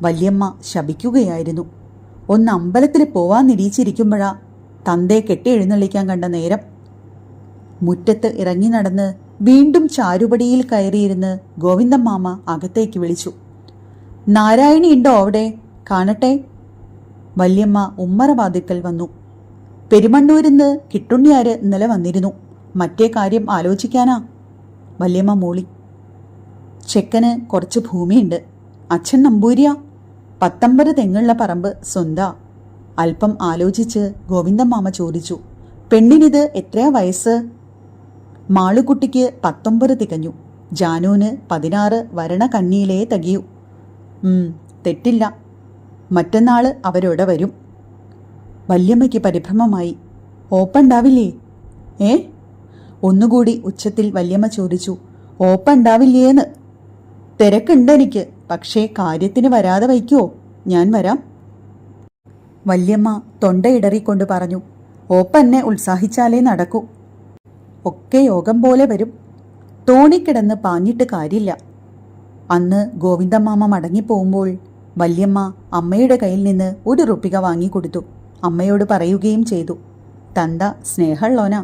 വല്യമ്മ ശപിക്കുകയായിരുന്നു. ഒന്ന് അമ്പലത്തിൽ പോവാൻ നിരീച്ചിരിക്കുമ്പോഴാ തന്തയെ കെട്ടി എഴുന്നള്ളിക്കാൻ കണ്ട നേരം. മുറ്റത്ത് ഇറങ്ങി നടന്ന് വീണ്ടും ചാരുപടിയിൽ കയറിയിരുന്ന് ഗോവിന്ദമാമ അകത്തേക്ക് വിളിച്ചു. നാരായണി ഉണ്ടോ അവിടെ? കാണട്ടെ. വല്യമ്മ ഉമ്മറവാതിക്കൽ വന്നു. പെരുമണ്ണൂരിന്ന് കിട്ടുണ്ണിയാര് ഇന്നലെ വന്നിരുന്നു. മറ്റേ കാര്യം ആലോചിക്കാനാ. വല്യമ്മ മൂളി. ചെക്കന് കുറച്ച് ഭൂമിയുണ്ട്. അച്ഛൻ നമ്പൂരിയാ. 19 തെങ്ങുള്ള പറമ്പ് സ്വന്താ. അല്പം ആലോചിച്ച് ഗോവിന്ദമാമ ചോദിച്ചു, പെണ്ണിനിത് എത്രയാ വയസ്സ്? മാളുകുട്ടിക്ക് 19 തികഞ്ഞു. ജാനുവിന് 16 വരണ കന്നിയിലേ തികയൂ. തെറ്റില്ല. മറ്റന്നാള് അവരോടെ വരും. വല്യമ്മയ്ക്ക് പരിഭ്രമമായി. ഓപ്പണ്ടാവില്ലേ? ഒന്നുകൂടി ഉച്ചത്തിൽ വല്യമ്മ ചോദിച്ചു. ഓപ്പണ്ടാവില്ലേന്ന്? തിരക്കുണ്ടെനിക്ക്. പക്ഷേ കാര്യത്തിന് വരാതെ വയ്ക്കുവോ? ഞാൻ വരാം. വല്യമ്മ തൊണ്ടയിടറിക്കൊണ്ട് പറഞ്ഞു. ഓപ്പന്നെ ഉത്സാഹിച്ചാലേ നടക്കൂ. ഒക്കെ യോഗം പോലെ വരും. തോണിക്കിടന്ന് പാഞ്ഞിട്ട് കാര്യമില്ല. അന്ന് ഗോവിന്ദമാമ മടങ്ങിപ്പോകുമ്പോൾ വല്യമ്മ അമ്മയുടെ കയ്യിൽ നിന്ന് 1 റുപ്പിക വാങ്ങിക്കൊടുത്തു. അമ്മയോട് പറയുകയും ചെയ്തു, തന്ത സ്നേഹമുള്ളോനാ.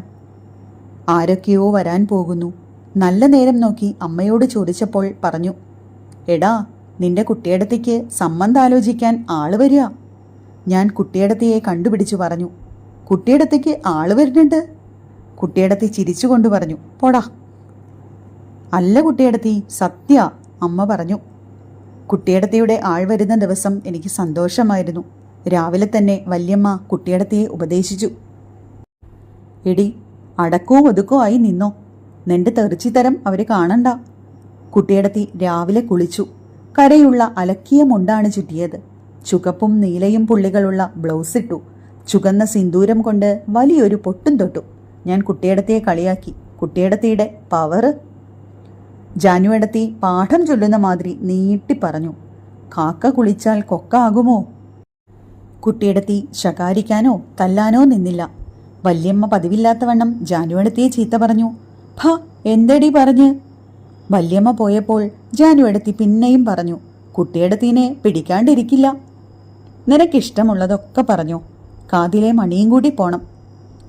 ആരൊക്കെയോ വരാൻ പോകുന്നു. നല്ല നേരം നോക്കി അമ്മയോട് ചോദിച്ചപ്പോൾ പറഞ്ഞു, എടാ, നിന്റെ കുട്ടിയടത്തേക്ക് സംബന്ധം ആലോചിക്കാൻ ആള് വരിക. ഞാൻ കുട്ടിയടത്തിയെ കണ്ടുപിടിച്ചു പറഞ്ഞു. കുട്ടിയടത്തേക്ക് ആള് വരുന്നുണ്ട്. കുട്ടിയടത്തി ചിരിച്ചുകൊണ്ട് പറഞ്ഞു, പോടാ. അല്ല കുട്ടിയടത്തി, സത്യ, അമ്മ പറഞ്ഞു. കുട്ടിയടത്തിയുടെ ആൾ വരുന്ന ദിവസം എനിക്ക് സന്തോഷമായിരുന്നു. രാവിലെ തന്നെ വല്യമ്മ കുട്ടിയടത്തിയെ ഉപദേശിച്ചു. എടി, അടക്കോ ഒതുക്കോ ആയി നിന്നോ. നിന്റെ തെറിച്ചിത്തരം അവര് കാണണ്ട. കുട്ടിയടത്തി രാവിലെ കുളിച്ചു. കരയുള്ള അലക്കിയ മുണ്ടാണ് ചുറ്റിയത്. ചുകപ്പും നീലയും പുള്ളികളുള്ള ബ്ലൗസ് ഇട്ടു. ചുകന്ന സിന്ദൂരം കൊണ്ട് വലിയൊരു പൊട്ടും തൊട്ടു. ഞാൻ കുട്ടിയടത്തിയെ കളിയാക്കി. കുട്ടിയടത്തിയുടെ പവർ. ജാനുവടത്തി പാഠം ചൊല്ലുന്ന മാതിരി നീട്ടി പറഞ്ഞു, കാക്ക കുളിച്ചാൽ കൊക്ക ആകുമോ? കുട്ടിയടത്തി ശകാരിക്കാനോ തല്ലാനോ നിന്നില്ല. വല്യമ്മ പതിവില്ലാത്തവണ്ണം ജാനുവടത്തിയെ ചീത്ത പറഞ്ഞു. എന്തടി പറഞ്ഞ്? വല്യമ്മ പോയപ്പോൾ ജാനുവടത്തി പിന്നെയും പറഞ്ഞു, കുട്ടിയടത്തീനെ പിടിക്കാണ്ടിരിക്കില്ല. നിനക്കിഷ്ടമുള്ളതൊക്കെ പറഞ്ഞു. കാതിലെ മണിയും കൂടി പോണം.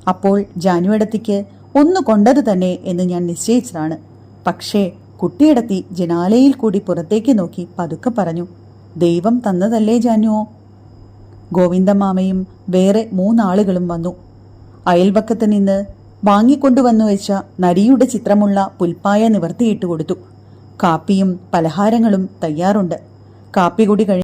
അപ്പോൾ ജാനുവടത്തിക്ക് ഒന്ന് കൊണ്ടത് തന്നെ എന്ന് ഞാൻ നിശ്ചയിച്ചതാണ്. പക്ഷേ കുട്ടിയടത്തി ജനാലയിൽ കൂടി പുറത്തേക്ക് നോക്കി പതുക്കെ പറഞ്ഞു, ദൈവം തന്നതല്ലേ ജാനുവോ. ഗോവിന്ദമാമയും വേറെ 3 ആളുകളും വന്നു. അയൽവക്കത്ത് നിന്ന് വാങ്ങിക്കൊണ്ടുവന്നു വെച്ച നരിയുടെ ചിത്രമുള്ള പുൽപ്പായ നിവർത്തിയിട്ട് കൊടുത്തു. കാപ്പിയും പലഹാരങ്ങളും തയ്യാറുണ്ട്. കാപ്പി കൂടി